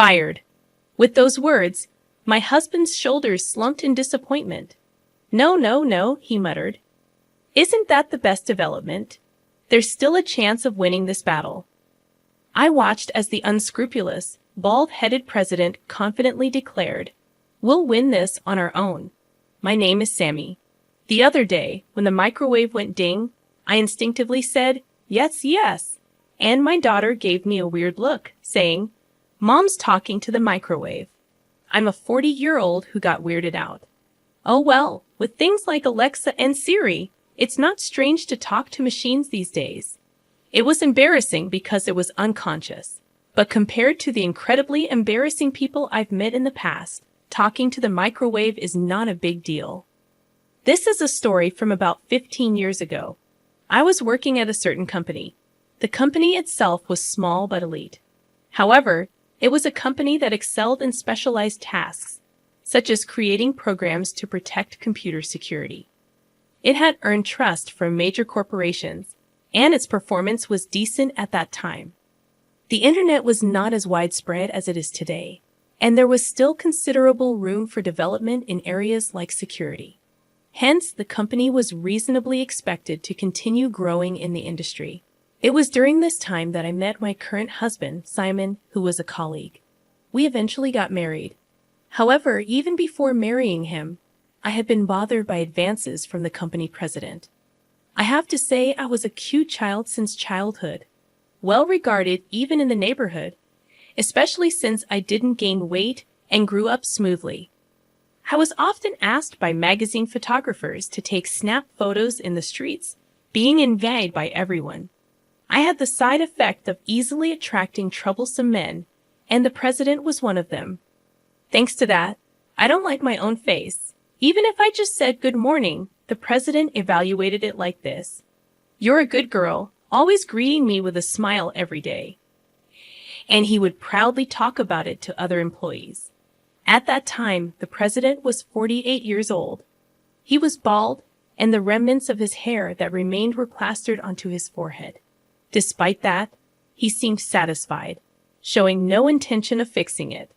Fired. With those words, my husband's shoulders slumped in disappointment. No, no, no, he muttered. Isn't that the best development? There's still a chance of winning this battle. I watched as the unscrupulous, bald-headed president confidently declared, We'll win this on our own. My name is Sammy. The other day, when the microwave went ding, I instinctively said, Yes, yes. And my daughter gave me a weird look, saying, Mom's talking to the microwave. I'm a 40-year-old who got weirded out. Oh well, with things like Alexa and Siri, it's not strange to talk to machines these days. It was embarrassing because it was unconscious. But compared to the incredibly embarrassing people I've met in the past, talking to the microwave is not a big deal. This is a story from about 15 years ago. I was working at a certain company. The company itself was small but elite. However, it was a company that excelled in specialized tasks, such as creating programs to protect computer security. It had earned trust from major corporations, and its performance was decent at that time. The internet was not as widespread as it is today, and there was still considerable room for development in areas like security. Hence, the company was reasonably expected to continue growing in the industry. It was during this time that I met my current husband, Simon, who was a colleague. We eventually got married. However, even before marrying him, I had been bothered by advances from the company president. I have to say I was a cute child since childhood, well regarded even in the neighborhood, especially since I didn't gain weight and grew up smoothly. I was often asked by magazine photographers to take snap photos in the streets, being envied by everyone. I had the side effect of easily attracting troublesome men, and the president was one of them. Thanks to that, I don't like my own face. Even if I just said good morning, the president evaluated it like this. You're a good girl, always greeting me with a smile every day. And he would proudly talk about it to other employees. At that time, the president was 48 years old. He was bald, and the remnants of his hair that remained were plastered onto his forehead. Despite that, he seemed satisfied, showing no intention of fixing it.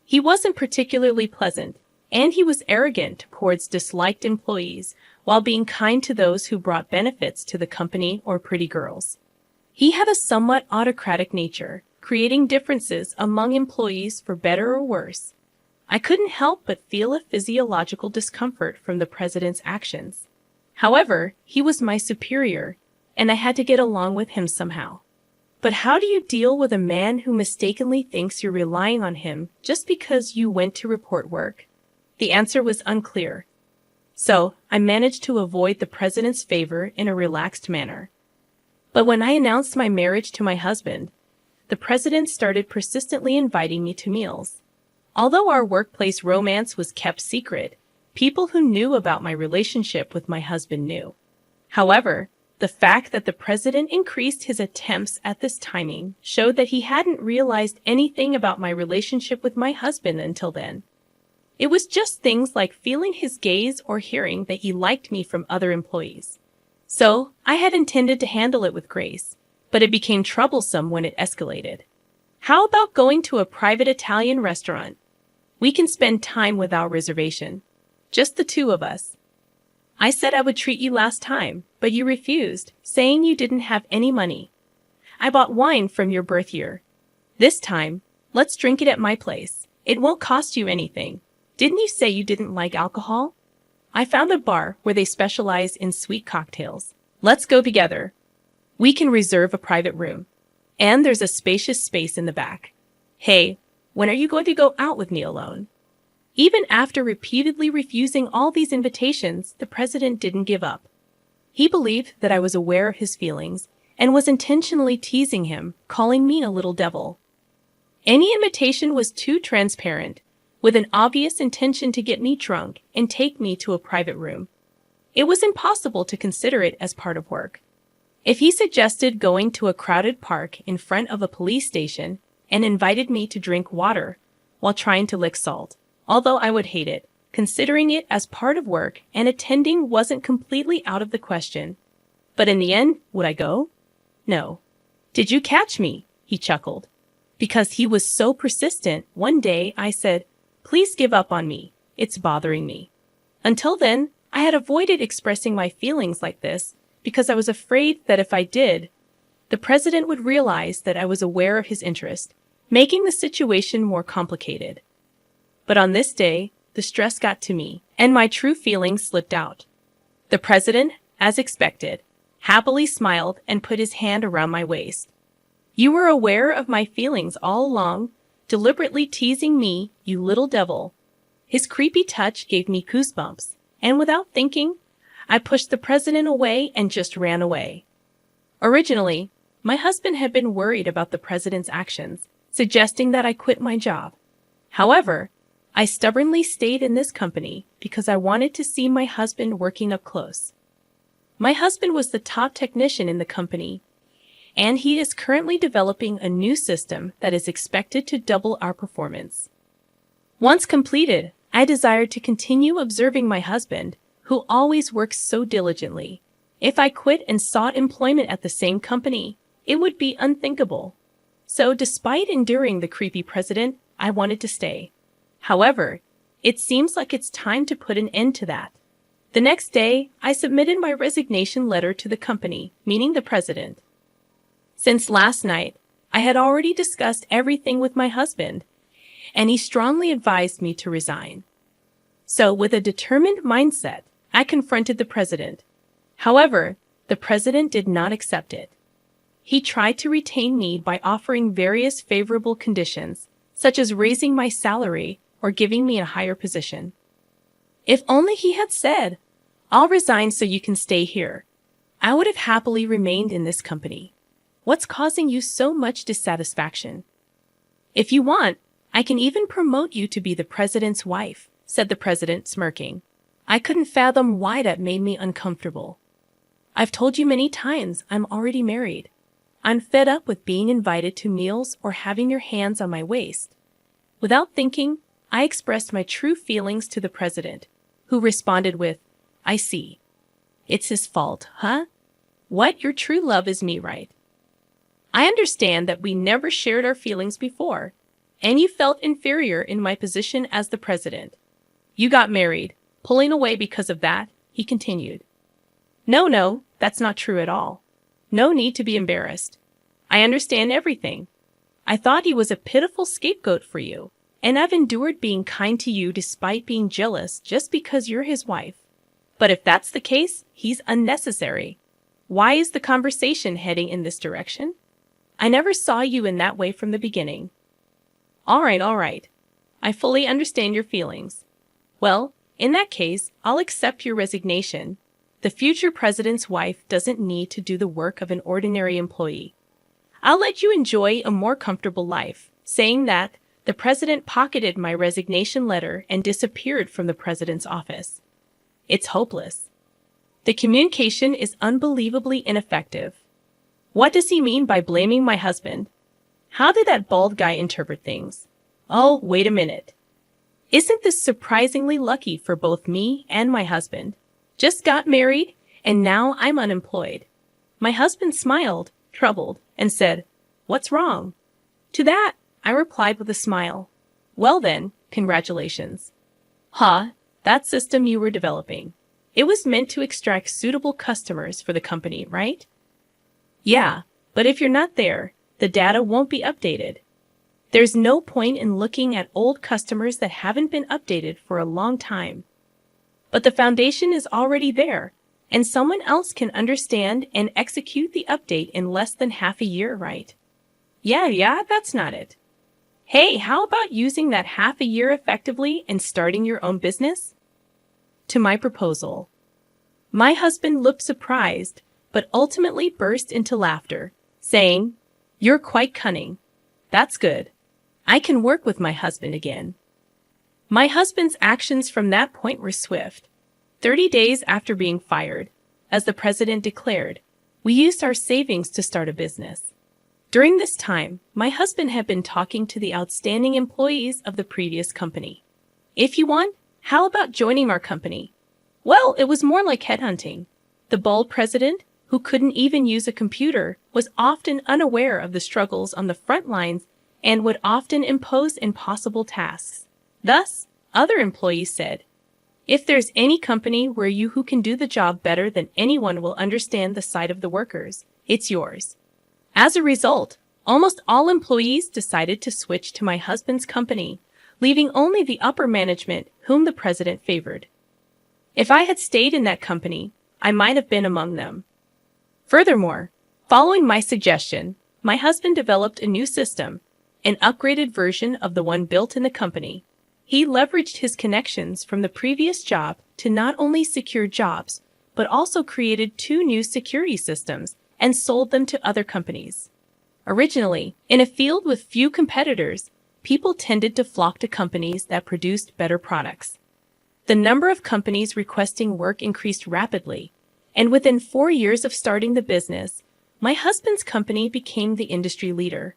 He wasn't particularly pleasant, and he was arrogant towards disliked employees while being kind to those who brought benefits to the company or pretty girls. He had a somewhat autocratic nature, creating differences among employees for better or worse. I couldn't help but feel a physiological discomfort from the president's actions. However, he was my superior, and I had to get along with him somehow. But how do you deal with a man who mistakenly thinks you're relying on him just because you went to report work? The answer was unclear. So, I managed to avoid the president's favor in a relaxed manner. But when I announced my marriage to my husband, the president started persistently inviting me to meals. Although our workplace romance was kept secret, people who knew about my relationship with my husband knew. However, the fact that the president increased his attempts at this timing showed that he hadn't realized anything about my relationship with my husband until then. It was just things like feeling his gaze or hearing that he liked me from other employees. So, I had intended to handle it with grace, but it became troublesome when it escalated. How about going to a private Italian restaurant? We can spend time without reservation. Just the two of us. I said I would treat you last time, but you refused, saying you didn't have any money. I bought wine from your birth year. This time, let's drink it at my place. It won't cost you anything. Didn't you say you didn't like alcohol? I found a bar where they specialize in sweet cocktails. Let's go together. We can reserve a private room. And there's a spacious space in the back. Hey, when are you going to go out with me alone? Even after repeatedly refusing all these invitations, the president didn't give up. He believed that I was aware of his feelings and was intentionally teasing him, calling me a little devil. Any invitation was too transparent, with an obvious intention to get me drunk and take me to a private room. It was impossible to consider it as part of work. If he suggested going to a crowded park in front of a police station and invited me to drink water while trying to lick salt, although I would hate it, considering it as part of work and attending wasn't completely out of the question. But in the end, would I go? No. Did you catch me? He chuckled. Because he was so persistent, one day I said, "Please give up on me. It's bothering me." Until then, I had avoided expressing my feelings like this because I was afraid that if I did, the president would realize that I was aware of his interest, making the situation more complicated. But on this day, the stress got to me, and my true feelings slipped out. The president, as expected, happily smiled and put his hand around my waist. "You were aware of my feelings all along, deliberately teasing me, you little devil." His creepy touch gave me goosebumps, and without thinking, I pushed the president away and just ran away. Originally, my husband had been worried about the president's actions, suggesting that I quit my job. However, I stubbornly stayed in this company because I wanted to see my husband working up close. My husband was the top technician in the company, and he is currently developing a new system that is expected to double our performance. Once completed, I desired to continue observing my husband, who always works so diligently. If I quit and sought employment at the same company, it would be unthinkable. So despite enduring the creepy president, I wanted to stay. However, it seems like it's time to put an end to that. The next day, I submitted my resignation letter to the company, meaning the president. Since last night, I had already discussed everything with my husband, and he strongly advised me to resign. So with a determined mindset, I confronted the president. However, the president did not accept it. He tried to retain me by offering various favorable conditions, such as raising my salary or giving me a higher position. If only he had said, "I'll resign so you can stay here," I would have happily remained in this company. What's causing you so much dissatisfaction? "If you want, I can even promote you to be the president's wife," said the president, smirking. I couldn't fathom why that made me uncomfortable. "I've told you many times I'm already married. I'm fed up with being invited to meals or having your hands on my waist." Without thinking, I expressed my true feelings to the president, who responded with, "I see. It's his fault, huh? What, your true love is me, right? I understand that we never shared our feelings before, and you felt inferior in my position as the president. You got married, pulling away because of that," he continued. No, that's not true at all. No need to be embarrassed. I understand everything. I thought he was a pitiful scapegoat for you, and I've endured being kind to you despite being jealous just because you're his wife. But if that's the case, he's unnecessary. Why is the conversation heading in this direction? I never saw you in that way from the beginning. All right. I fully understand your feelings. Well, in that case, I'll accept your resignation. The future president's wife doesn't need to do the work of an ordinary employee. I'll let you enjoy a more comfortable life." Saying that, the president pocketed my resignation letter and disappeared from the president's office. It's hopeless. The communication is unbelievably ineffective. What does he mean by blaming my husband? How did that bald guy interpret things? Oh, wait a minute. Isn't this surprisingly lucky for both me and my husband? Just got married, and now I'm unemployed. My husband smiled, troubled, and said, "What's wrong?" To that, I replied with a smile, "Well then, congratulations." That system you were developing. It was meant to extract suitable customers for the company, right? Yeah, but if you're not there, the data won't be updated. There's no point in looking at old customers that haven't been updated for a long time. But the foundation is already there, and someone else can understand and execute the update in less than half a year, right? Yeah, that's not it. Hey, how about using that half a year effectively and starting your own business? To my proposal. My husband looked surprised, but ultimately burst into laughter, saying, "You're quite cunning. That's good. I can work with my husband again." My husband's actions from that point were swift. 30 days after being fired, as the president declared, we used our savings to start a business. During this time, my husband had been talking to the outstanding employees of the previous company. "If you want, how about joining our company?" Well, it was more like headhunting. The bald president, who couldn't even use a computer, was often unaware of the struggles on the front lines and would often impose impossible tasks. Thus, other employees said, "If there's any company where you who can do the job better than anyone will understand the side of the workers, it's yours." As a result, almost all employees decided to switch to my husband's company, leaving only the upper management whom the president favored. If I had stayed in that company, I might have been among them. Furthermore, following my suggestion, my husband developed a new system, an upgraded version of the one built in the company. He leveraged his connections from the previous job to not only secure jobs, but also created 2 new security systems and sold them to other companies. Originally, in a field with few competitors, people tended to flock to companies that produced better products. The number of companies requesting work increased rapidly, and within 4 years of starting the business, my husband's company became the industry leader.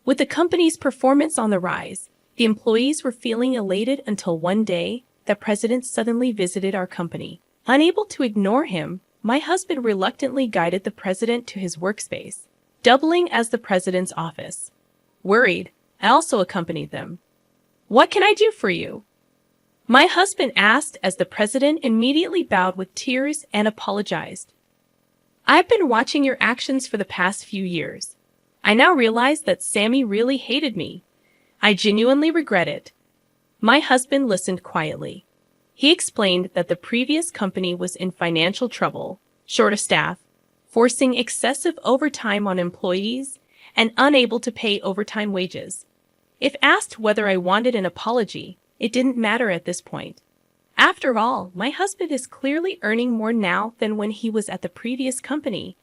With the company's performance on the rise, the employees were feeling elated until one day, the president suddenly visited our company. Unable to ignore him, my husband reluctantly guided the president to his workspace, doubling as the president's office. Worried, I also accompanied them. "What can I do for you?" my husband asked as the president immediately bowed with tears and apologized. "I've been watching your actions for the past few years. I now realize that Sammy really hated me. I genuinely regret it." My husband listened quietly. He explained that the previous company was in financial trouble, short of staff, forcing excessive overtime on employees, and unable to pay overtime wages. If asked whether I wanted an apology, it didn't matter at this point. After all, my husband is clearly earning more now than when he was at the previous company,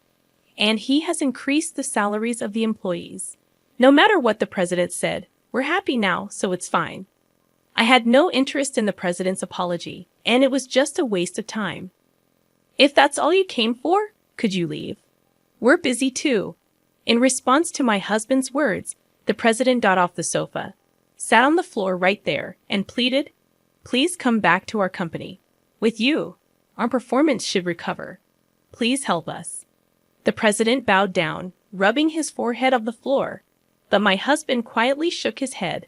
and he has increased the salaries of the employees. No matter what the president said, we're happy now, so it's fine. I had no interest in the president's apology, and it was just a waste of time. "If that's all you came for, could you leave? We're busy too." In response to my husband's words, the president got off the sofa, sat on the floor right there, and pleaded, "Please come back to our company. With you, our performance should recover. Please help us." The president bowed down, rubbing his forehead on the floor, but my husband quietly shook his head.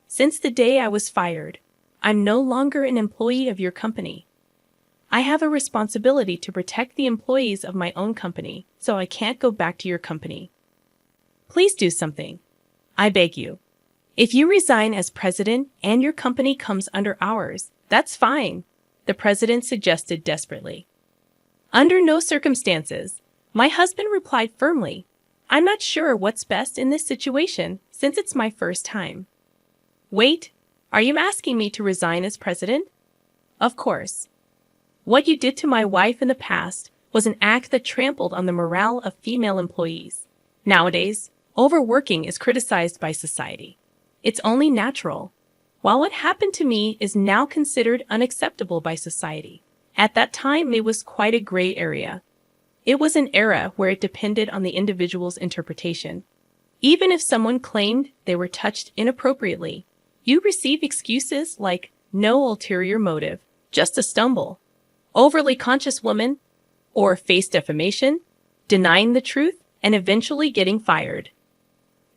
"Since the day I was fired, I'm no longer an employee of your company. I have a responsibility to protect the employees of my own company, so I can't go back to your company. Please do something. I beg you. If you resign as president and your company comes under ours, that's fine," the president suggested desperately. Under no circumstances, my husband replied firmly, "I'm not sure what's best in this situation since it's my first time." "Wait, are you asking me to resign as president?" "Of course. What you did to my wife in the past was an act that trampled on the morale of female employees. Nowadays, overworking is criticized by society. It's only natural. While what happened to me is now considered unacceptable by society, at that time it was quite a gray area. It was an era where it depended on the individual's interpretation. Even if someone claimed they were touched inappropriately, you receive excuses like no ulterior motive, just a stumble, overly conscious woman, or face defamation, denying the truth, and eventually getting fired.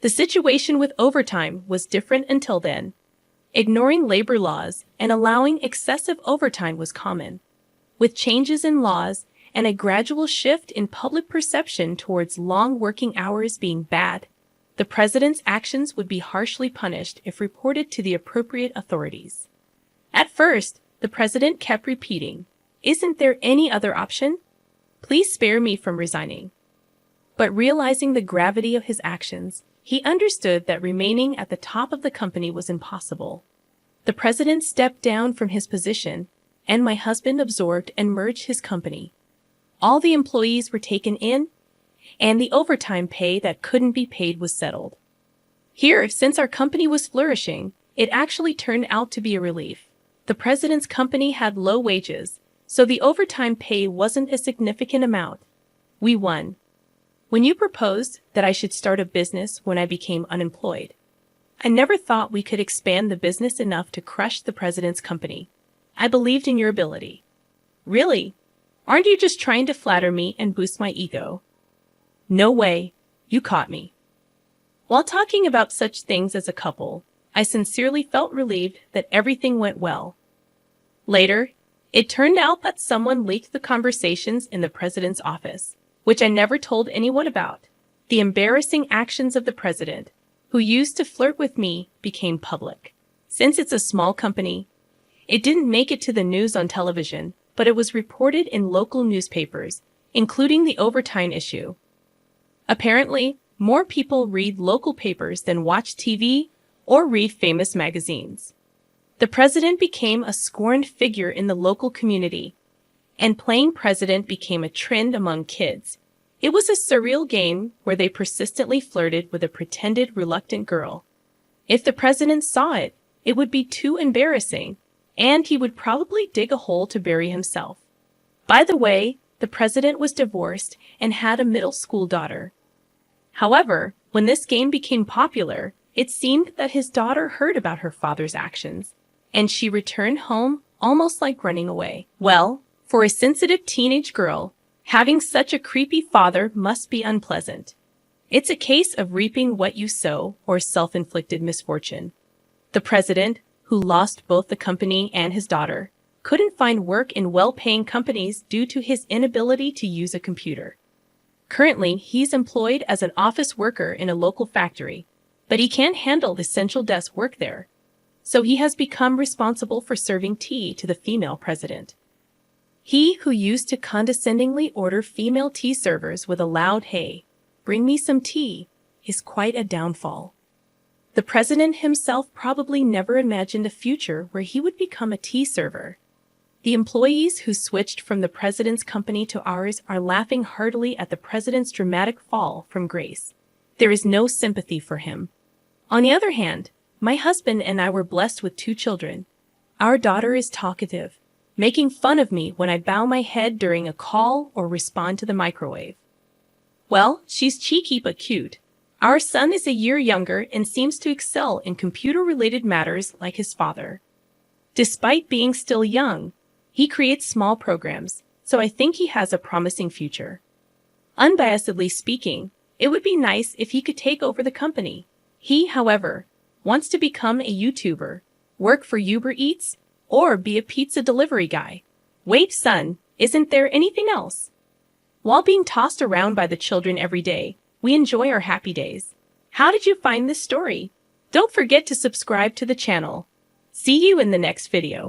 The situation with overtime was different until then. Ignoring labor laws and allowing excessive overtime was common. With changes in laws and a gradual shift in public perception towards long working hours being bad, the president's actions would be harshly punished if reported to the appropriate authorities. At first, the president kept repeating, "Isn't there any other option? Please spare me from resigning." But realizing the gravity of his actions, he understood that remaining at the top of the company was impossible. The president stepped down from his position, and my husband absorbed and merged his company. All the employees were taken in, and the overtime pay that couldn't be paid was settled. Here, since our company was flourishing, it actually turned out to be a relief. The president's company had low wages, so the overtime pay wasn't a significant amount. We won. When you proposed that I should start a business when I became unemployed, I never thought we could expand the business enough to crush the president's company. I believed in your ability. Really? Aren't you just trying to flatter me and boost my ego? No way. You caught me. While talking about such things as a couple, I sincerely felt relieved that everything went well. Later, it turned out that someone leaked the conversations in the president's office, which I never told anyone about. The embarrassing actions of the president, who used to flirt with me, became public. Since it's a small company, it didn't make it to the news on television, but it was reported in local newspapers, including the overtime issue. Apparently, more people read local papers than watch TV or read famous magazines. The president became a scorned figure in the local community, and playing president became a trend among kids. It was a surreal game where they persistently flirted with a pretended reluctant girl. If the president saw it, it would be too embarrassing, and he would probably dig a hole to bury himself. By the way, the president was divorced and had a middle school daughter. However, when this game became popular, it seemed that his daughter heard about her father's actions, and she returned home almost like running away. Well, for a sensitive teenage girl, having such a creepy father must be unpleasant. It's a case of reaping what you sow or self-inflicted misfortune. The president, who lost both the company and his daughter, couldn't find work in well-paying companies due to his inability to use a computer. Currently, he's employed as an office worker in a local factory, but he can't handle the central desk work there. So he has become responsible for serving tea to the female president. He who used to condescendingly order female tea servers with a loud "Hey, bring me some tea," is quite a downfall. The president himself probably never imagined a future where he would become a tea server. The employees who switched from the president's company to ours are laughing heartily at the president's dramatic fall from grace. There is no sympathy for him. On the other hand, my husband and I were blessed with 2 children. Our daughter is talkative, making fun of me when I bow my head during a call or respond to the microwave. Well, she's cheeky but cute. Our son is a year younger and seems to excel in computer-related matters like his father. Despite being still young, he creates small programs, so I think he has a promising future. Unbiasedly speaking, it would be nice if he could take over the company. He, however, wants to become a YouTuber, work for Uber Eats, or be a pizza delivery guy. Wait, son, isn't there anything else? While being tossed around by the children every day, we enjoy our happy days. How did you find this story? Don't forget to subscribe to the channel. See you in the next video.